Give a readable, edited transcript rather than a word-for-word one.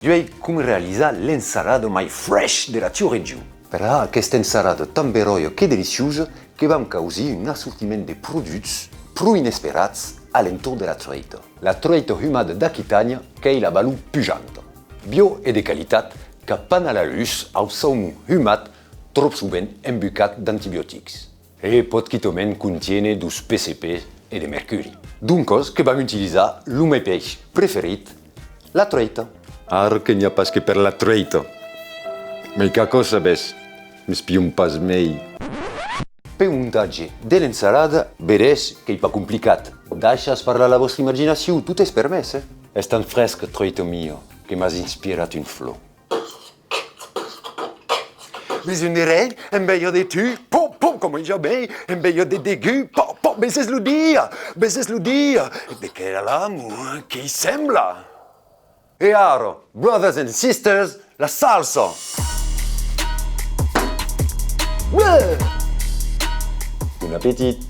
Direi come realizzare l'insalada mai fresh della tua regione. Per questa insalada tan veroia che deliziosa che va causare un assortiment de produits più inesperati all'intorno della trueita. La trueita umada d'Aquitaine che è la valù pugiante. Bio e di qualità che pan alla luce au salmon humat trop souvent imbucat d'antibiotici. E potchitomen contiene du PCP e di mercuri. Dunque, che vam utilizzare il mio pesce preferito, la trueita. Che n'y a pas que per la trueita. Ma che cosa ves? Mi spion pas mei. Per un montatge dell'insalada, vedes che è pas complicat. Lascias parlare la vostra immaginazione, tutto è permesso. È tan fresca trueita mio che mi ha ispirato un flow. Bisognerait un meilleur de tu, comme jamais, un meilleur de dégueu, mais c'est le dire, de quel l'amour qui sembla. E aro, brothers and sisters, la salsa! Buon appétit!